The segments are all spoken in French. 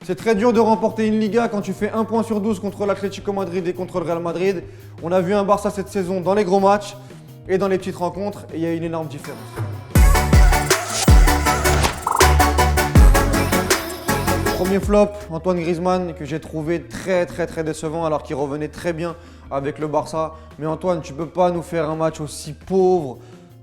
C'est très dur de remporter une Liga quand tu fais 1 point sur 12 contre l'Atlético Madrid et contre le Real Madrid. On a vu un Barça cette saison dans les gros matchs et dans les petites rencontres et il y a une énorme différence. Premier flop, Antoine Griezmann, que j'ai trouvé très décevant alors qu'il revenait très bien avec le Barça. Mais Antoine, tu peux pas nous faire un match aussi pauvre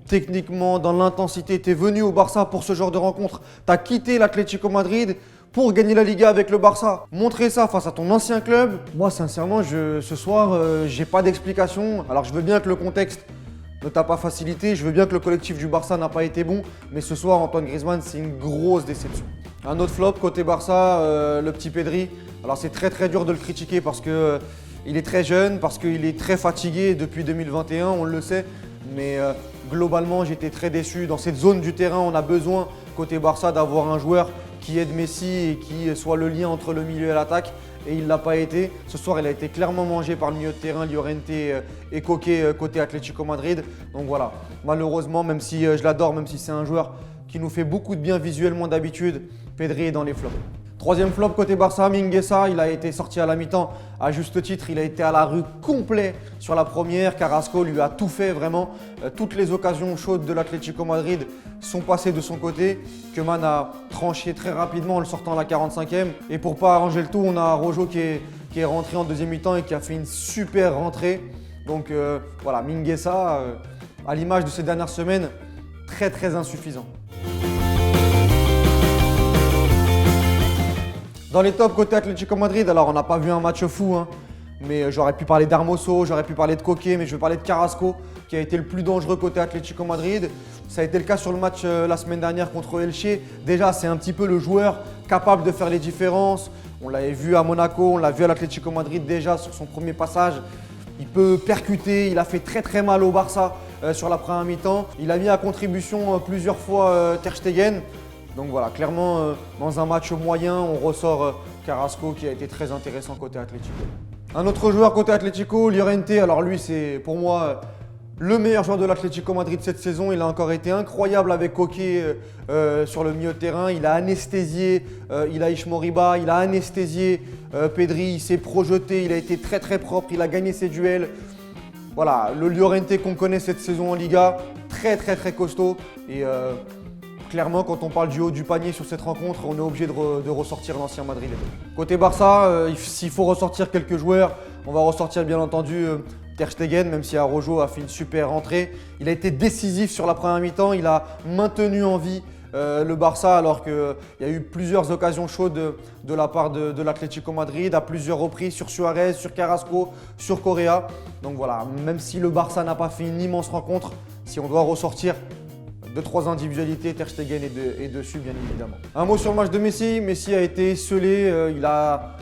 techniquement, dans l'intensité. Tu es venu au Barça pour ce genre de rencontre. Tu as quitté l'Atlético Madrid pour gagner la Liga avec le Barça. Montrer ça face à ton ancien club, moi sincèrement, ce soir, j'ai pas d'explication. Alors je veux bien que le contexte ne t'a pas facilité, je veux bien que le collectif du Barça n'a pas été bon, mais ce soir, Antoine Griezmann, c'est une grosse déception. Un autre flop côté Barça, le petit Pedri. Alors c'est très dur de le critiquer parce que il est très jeune, parce qu'il est très fatigué depuis 2021, on le sait. Mais globalement, j'étais très déçu. Dans cette zone du terrain, on a besoin, côté Barça, d'avoir un joueur qui aide Messi et qui soit le lien entre le milieu et l'attaque. Et il ne l'a pas été. Ce soir, il a été clairement mangé par le milieu de terrain, Llorente et Koke côté Atlético Madrid. Donc voilà, malheureusement, même si je l'adore, même si c'est un joueur qui nous fait beaucoup de bien visuellement d'habitude, Pedri est dans les flops. Troisième flop côté Barça, Mingueza, il a été sorti à la mi-temps à juste titre, il a été à la rue complet sur la première. Carrasco lui a tout fait vraiment. Toutes les occasions chaudes de l'Atlético Madrid sont passées de son côté. Koeman a tranché très rapidement en le sortant à la 45e. Et pour pas arranger le tout, on a Rojo qui est rentré en deuxième mi-temps et qui a fait une super rentrée. Donc voilà, Mingueza, à l'image de ces dernières semaines, très insuffisant. Dans les tops côté Atlético Madrid, alors on n'a pas vu un match fou, hein, mais j'aurais pu parler d'Hermoso, j'aurais pu parler de Koke, mais je vais parler de Carrasco qui a été le plus dangereux côté Atlético Madrid. Ça a été le cas sur le match la semaine dernière contre Elche. Déjà, c'est un petit peu le joueur capable de faire les différences. On l'avait vu à Monaco, on l'a vu à l'Atlético Madrid déjà sur son premier passage. Il peut percuter, il a fait très mal au Barça sur la première mi-temps. Il a mis à contribution plusieurs fois Ter Stegen. Donc voilà, clairement, dans un match moyen, on ressort Carrasco qui a été très intéressant côté Atlético. Un autre joueur côté Atlético, Llorente. Alors lui, c'est pour moi le meilleur joueur de l'Atlético Madrid cette saison. Il a encore été incroyable avec Koke sur le milieu de terrain. Il a anesthésié Ilaix Moriba, il a anesthésié Pedri, il s'est projeté, il a été très propre, il a gagné ses duels. Voilà, le Llorente qu'on connaît cette saison en Liga, très costaud. Et clairement, quand on parle du haut du panier sur cette rencontre, on est obligé de ressortir l'ancien Madrilène. Côté Barça, s'il faut ressortir quelques joueurs, on va ressortir bien entendu Ter Stegen, même si Rojo a fait une super rentrée. Il a été décisif sur la première mi-temps, il a maintenu en vie le Barça alors qu'il y a eu plusieurs occasions chaudes de la part de l'Atlético Madrid, à plusieurs reprises sur Suarez, sur Carrasco, sur Correa. Donc voilà, même si le Barça n'a pas fait une immense rencontre, si on doit ressortir 2-3 individualités, Ter Stegen est dessus bien évidemment. Un mot sur le match de Messi. Messi a été scellé, il a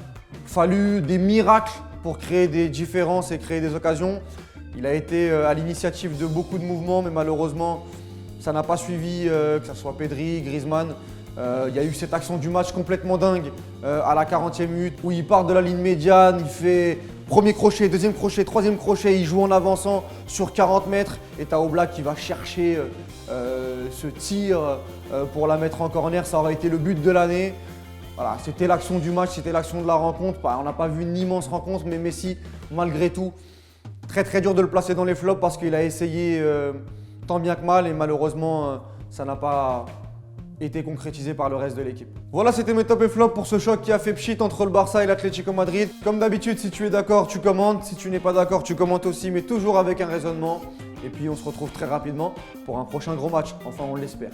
fallu des miracles pour créer des différences et créer des occasions. Il a été à l'initiative de beaucoup de mouvements, mais malheureusement, ça n'a pas suivi, que ce soit Pedri, Griezmann. Il y a eu cette action du match complètement dingue à la 40e minute où il part de la ligne médiane, il fait premier crochet, deuxième crochet, troisième crochet, il joue en avançant sur 40 mètres et t'as Oblak qui va chercher ce tir pour la mettre en corner. Ça aurait été le but de l'année. Voilà, c'était l'action du match, c'était l'action de la rencontre. On n'a pas vu une immense rencontre, mais Messi, malgré tout, très dur de le placer dans les flops parce qu'il a essayé tant bien que mal et malheureusement, ça n'a pas été concrétisé par le reste de l'équipe. Voilà, c'était mes top et flops pour ce choc qui a fait pchit entre le Barça et l'Atlético Madrid. Comme d'habitude, si tu es d'accord, tu commentes. Si tu n'es pas d'accord, tu commentes aussi, mais toujours avec un raisonnement. Et puis on se retrouve très rapidement pour un prochain gros match. Enfin, on l'espère.